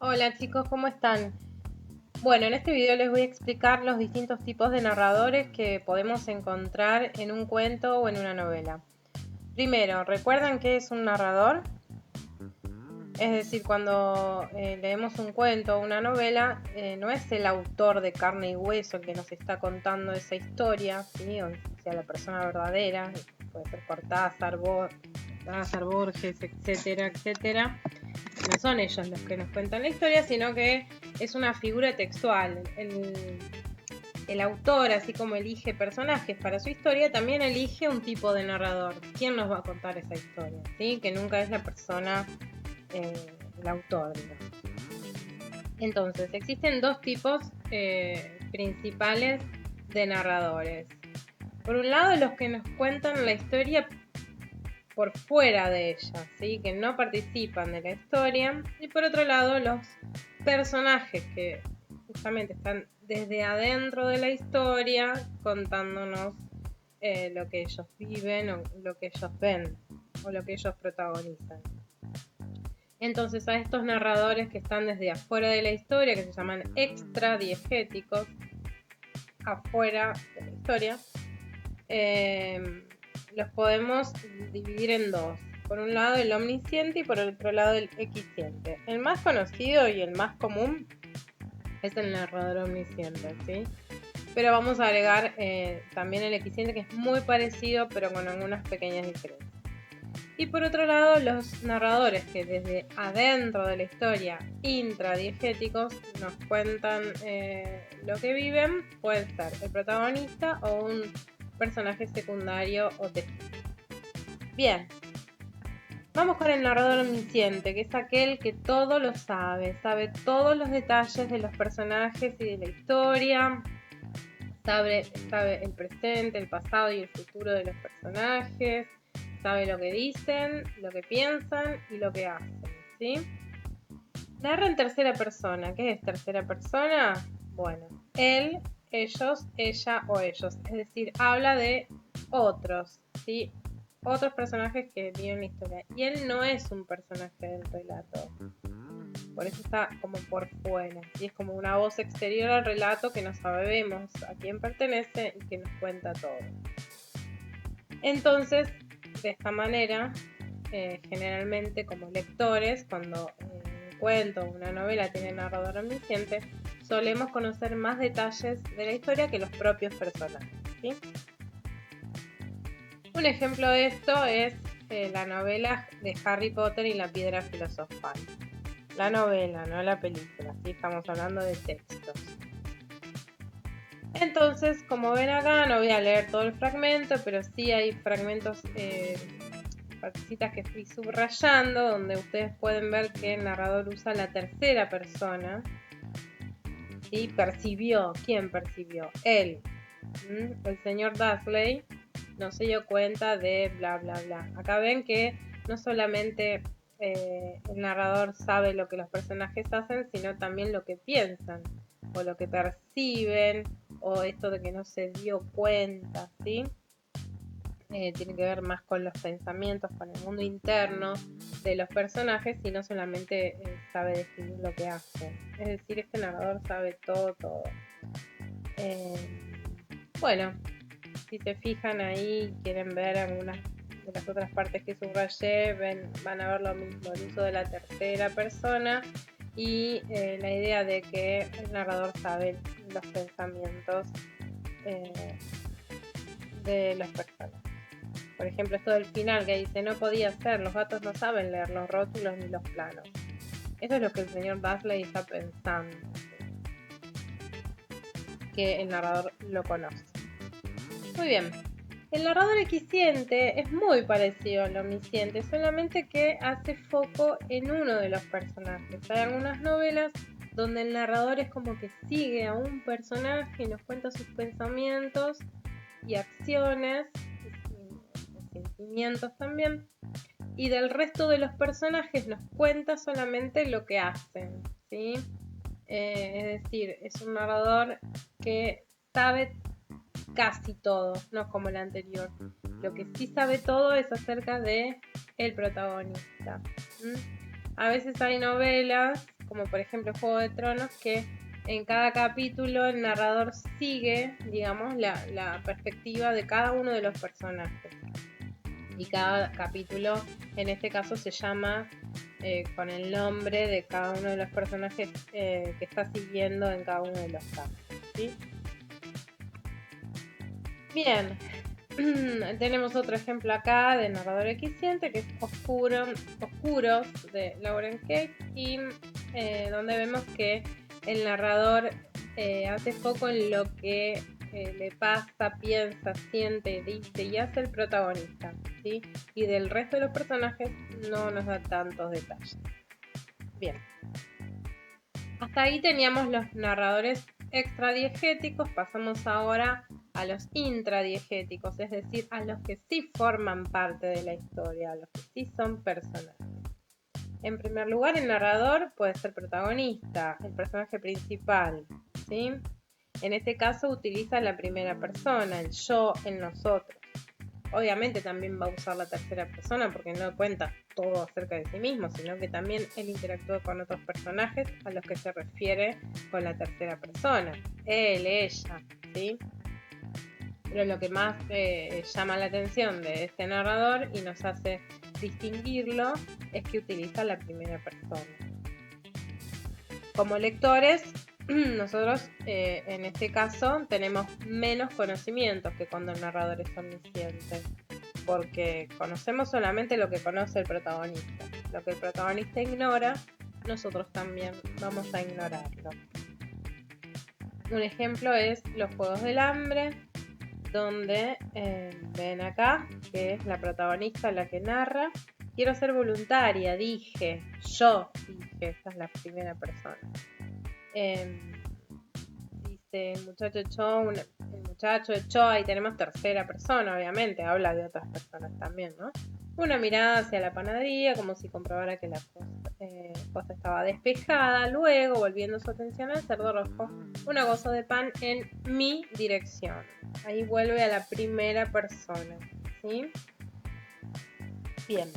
Hola chicos, ¿cómo están? Bueno, en este video les voy a explicar los distintos tipos de narradores que podemos encontrar en un cuento o en una novela. Primero, ¿recuerdan qué es un narrador? Es decir, cuando leemos un cuento o una novela, no es el autor de carne y hueso el que nos está contando esa historia, ¿sí? O sea, la persona verdadera, puede ser Cortázar, Borges, etcétera, etcétera. No son ellos los que nos cuentan la historia, sino que es una figura textual. El autor, así como elige personajes para su historia, también elige un tipo de narrador. ¿Quién nos va a contar esa historia? ¿Sí? Que nunca es la persona, el autor, digamos. Entonces, existen dos tipos principales de narradores. Por un lado, los que nos cuentan la historia por fuera de ella, ¿sí? Que no participan de la historia. Y por otro lado, los personajes que justamente están desde adentro de la historia contándonos lo que ellos viven o lo que ellos ven o lo que ellos protagonizan. Entonces a estos narradores que están desde afuera de la historia, que se llaman extradiegéticos, afuera de la historia, los podemos dividir en dos. Por un lado el omnisciente y por el otro lado el equisciente. El más conocido y el más común es el narrador omnisciente, ¿sí? Pero vamos a agregar también el equisciente, que es muy parecido pero con algunas pequeñas diferencias. Y por otro lado, los narradores que desde adentro de la historia, intradiegéticos, nos cuentan lo que viven, puede ser el protagonista o un personaje secundario o testigo. Bien, vamos con el narrador omnisciente, que es aquel que todo lo sabe, sabe todos los detalles de los personajes y de la historia, sabe el presente, el pasado y el futuro de los personajes, sabe lo que dicen, lo que piensan y lo que hacen, ¿sí? Narra en tercera persona. ¿Qué es tercera persona? Bueno, él, ellos, ella o ellos. Es decir, habla de otros, ¿sí? Otros personajes que viven la historia. Y él no es un personaje del relato. Por eso está como por fuera. Y es como una voz exterior al relato que no sabemos a quién pertenece y que nos cuenta todo. Entonces, de esta manera, generalmente como lectores, cuando un cuento o una novela tiene narrador omnisciente, solemos conocer más detalles de la historia que los propios personajes, ¿sí? Un ejemplo de esto es la novela de Harry Potter y la Piedra Filosofal. La novela, no la película, ¿sí? Estamos hablando de textos. Entonces, como ven acá, no voy a leer todo el fragmento, pero sí hay fragmentos, partecitas que fui subrayando, donde ustedes pueden ver que el narrador usa la tercera persona. ¿Sí? Percibió. ¿Quién percibió? Él. El señor Dursley no se dio cuenta de bla, bla, bla. Acá ven que no solamente el narrador sabe lo que los personajes hacen, sino también lo que piensan o lo que perciben o esto de que no se dio cuenta, ¿sí? Tiene que ver más con los pensamientos, con el mundo interno de los personajes y no solamente sabe describir lo que hacen. Es decir, este narrador sabe todo, todo. Bueno, si se fijan ahí, quieren ver algunas de las otras partes que subrayé, van a ver lo mismo, el uso de la tercera persona y la idea de que el narrador sabe los pensamientos de los personajes. Por ejemplo, esto del final que dice, no podía ser, los gatos no saben leer los rótulos ni los planos. Eso es lo que el señor Dursley está pensando, que el narrador lo conoce. Muy bien, el narrador equisciente es muy parecido al omnisciente, solamente que hace foco en uno de los personajes. Hay algunas novelas donde el narrador es como que sigue a un personaje y nos cuenta sus pensamientos y acciones, sentimientos también, y del resto de los personajes nos cuenta solamente lo que hacen, ¿sí? Es decir, es un narrador que sabe casi todo, no como el anterior. Lo que sí sabe todo es acerca de el protagonista. A veces hay novelas como por ejemplo Juego de Tronos, que en cada capítulo el narrador sigue, digamos, la perspectiva de cada uno de los personajes. Y cada capítulo, en este caso, se llama con el nombre de cada uno de los personajes que está siguiendo en cada uno de los casos, ¿sí? Bien, tenemos otro ejemplo acá de narrador eficiente, que es Oscuros de Lauren Kate, y donde vemos que el narrador hace foco en lo que le pasa, piensa, siente, dice y hace el protagonista, ¿sí? Y del resto de los personajes no nos da tantos detalles. Bien. Hasta ahí teníamos los narradores extradiegéticos, pasamos ahora a los intradiegéticos, es decir, a los que sí forman parte de la historia, a los que sí son personajes. En primer lugar, el narrador puede ser protagonista, el personaje principal, ¿sí? En este caso utiliza la primera persona, el yo, el nosotros. Obviamente también va a usar la tercera persona porque no cuenta todo acerca de sí mismo, sino que también él interactúa con otros personajes a los que se refiere con la tercera persona. Él, ella, ¿sí? Pero lo que más llama la atención de este narrador y nos hace distinguirlo es que utiliza la primera persona. Como lectores, nosotros en este caso tenemos menos conocimientos que cuando el narrador es omnisciente, porque conocemos solamente lo que conoce el protagonista. Lo que el protagonista ignora, nosotros también vamos a ignorarlo. Un ejemplo es Los Juegos del Hambre, donde ven acá que es la protagonista la que narra. Quiero ser voluntaria, dije, esta es la primera persona. Dice el muchacho echó, ahí tenemos tercera persona, obviamente, habla de otras personas también, ¿no? Una mirada hacia la panadería, como si comprobara que la cosa estaba despejada. Luego, volviendo su atención al cerdo rojo, una goza de pan en mi dirección. Ahí vuelve a la primera persona, ¿sí? Bien.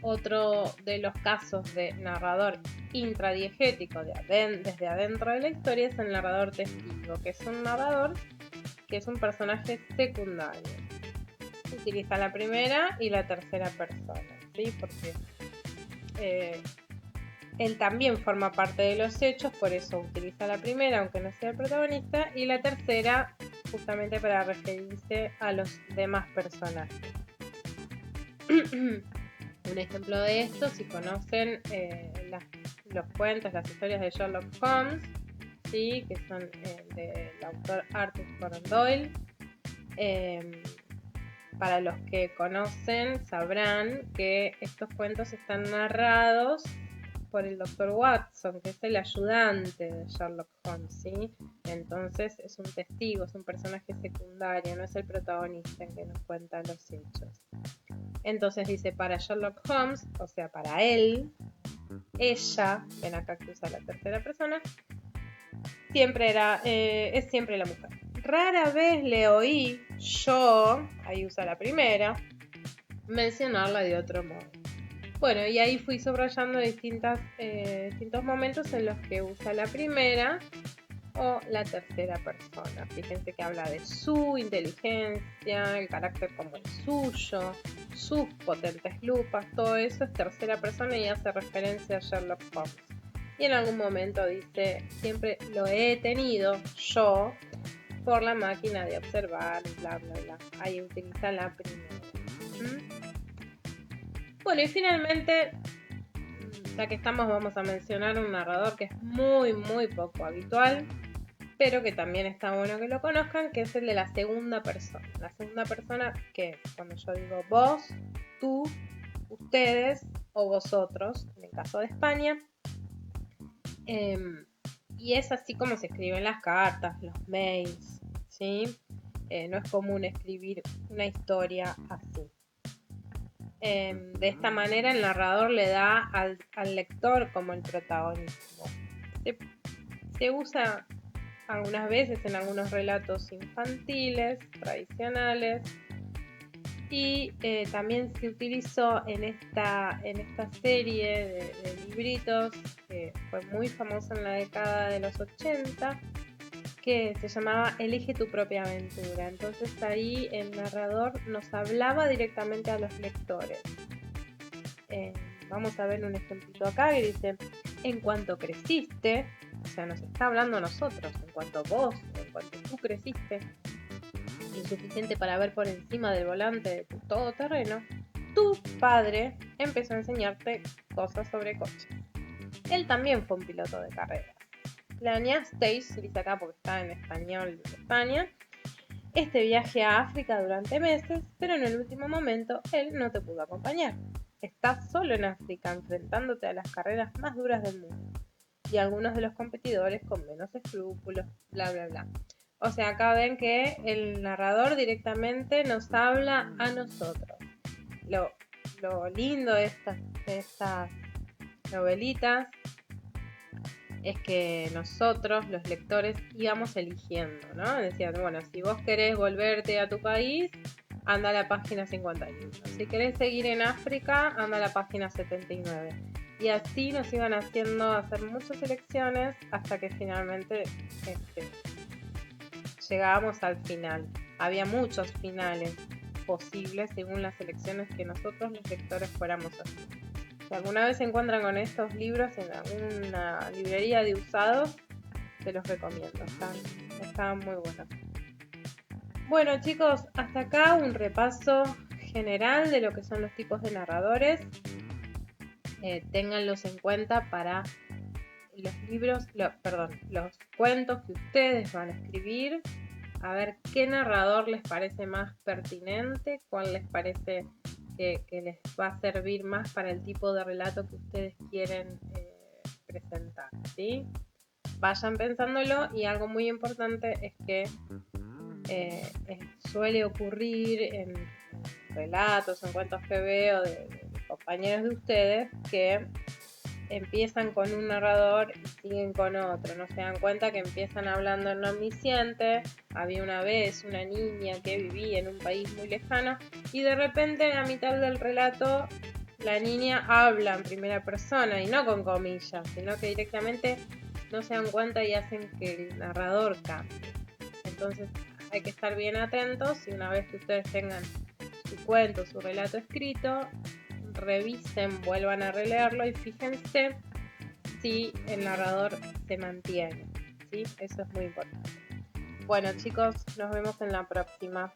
Otro de los casos de narrador intradiegético desde adentro de la historia es el narrador testigo, que es un narrador que es un personaje secundario. Utiliza la primera y la tercera persona, ¿sí? Porque él también forma parte de los hechos, por eso utiliza la primera, aunque no sea el protagonista, y la tercera justamente para referirse a los demás personajes. Un ejemplo de esto, si conocen los cuentos, las historias de Sherlock Holmes, ¿sí? Que son del autor Arthur Conan Doyle. Para los que conocen sabrán que estos cuentos están narrados por el Dr. Watson, que es el ayudante de Sherlock Holmes, ¿sí? Entonces es un testigo, es un personaje secundario, no es el protagonista en que nos cuenta los hechos. Entonces dice, para Sherlock Holmes, o sea, para él, ella, ven acá que usa la tercera persona, es siempre la mujer. Rara vez le oí yo, ahí usa la primera, mencionarla de otro modo. Bueno, y ahí fui subrayando distintos momentos en los que usa la primera o la tercera persona. Fíjense que habla de su inteligencia, el carácter como el suyo, sus potentes lupas, todo eso es tercera persona y hace referencia a Sherlock Holmes. Y en algún momento dice, siempre lo he tenido yo por la máquina de observar, bla, bla, bla. Ahí utiliza la primera. Bueno, y finalmente, ya que estamos, vamos a mencionar un narrador que es muy, muy poco habitual, pero que también está bueno que lo conozcan, que es el de la segunda persona. La segunda persona, que cuando yo digo vos, tú, ustedes o vosotros, en el caso de España, y es así como se escriben las cartas, los mails, ¿sí? No es común escribir una historia así. De esta manera el narrador le da al lector como el protagonismo. Se usa algunas veces en algunos relatos infantiles, tradicionales, Y también se utilizó en esta serie de libritos, que fue muy famosa en la década de los 80, que se llamaba Elige tu propia aventura. Entonces ahí el narrador nos hablaba directamente a los lectores. Vamos a ver un ejemplito acá que dice: en cuanto creciste, o sea, nos está hablando a nosotros, en cuanto vos, en cuanto tú creciste lo suficiente para ver por encima del volante de tu todoterreno, tu padre empezó a enseñarte cosas sobre coches. Él también fue un piloto de carreras. Planeasteis, dice acá porque está en español de España, este viaje a África durante meses, pero en el último momento él no te pudo acompañar. Estás solo en África enfrentándote a las carreras más duras del mundo y algunos de los competidores con menos escrúpulos, bla bla bla. O sea, acá ven que el narrador directamente nos habla a nosotros. Lo lindo de estas novelitas es que nosotros, los lectores, íbamos eligiendo, ¿no? Decían, bueno, si vos querés volverte a tu país, anda a la página 51. Si querés seguir en África, anda a la página 79. Y así nos iban haciendo hacer muchas elecciones hasta que finalmente llegábamos al final. Había muchos finales posibles según las elecciones que nosotros los lectores fuéramos haciendo. Si alguna vez se encuentran con estos libros en alguna librería de usados, se los recomiendo, están muy buenos. Bueno chicos, hasta acá un repaso general de lo que son los tipos de narradores. Ténganlos en cuenta para los los cuentos que ustedes van a escribir. A ver qué narrador les parece más pertinente, cuál les parece que les va a servir más para el tipo de relato que ustedes quieren presentar, ¿sí? Vayan pensándolo, y algo muy importante es que suele ocurrir en relatos, en cuentos que veo de compañeros de ustedes, que empiezan con un narrador y siguen con otro, no se dan cuenta que empiezan hablando en omnisciente. Había una vez una niña que vivía en un país muy lejano, y de repente en la mitad del relato la niña habla en primera persona y no con comillas, sino que directamente no se dan cuenta y hacen que el narrador cambie. Entonces hay que estar bien atentos, y una vez que ustedes tengan su cuento, su relato escrito, revisen, vuelvan a releerlo y fíjense si el narrador se mantiene, ¿sí? Eso es muy importante. Bueno chicos, nos vemos en la próxima.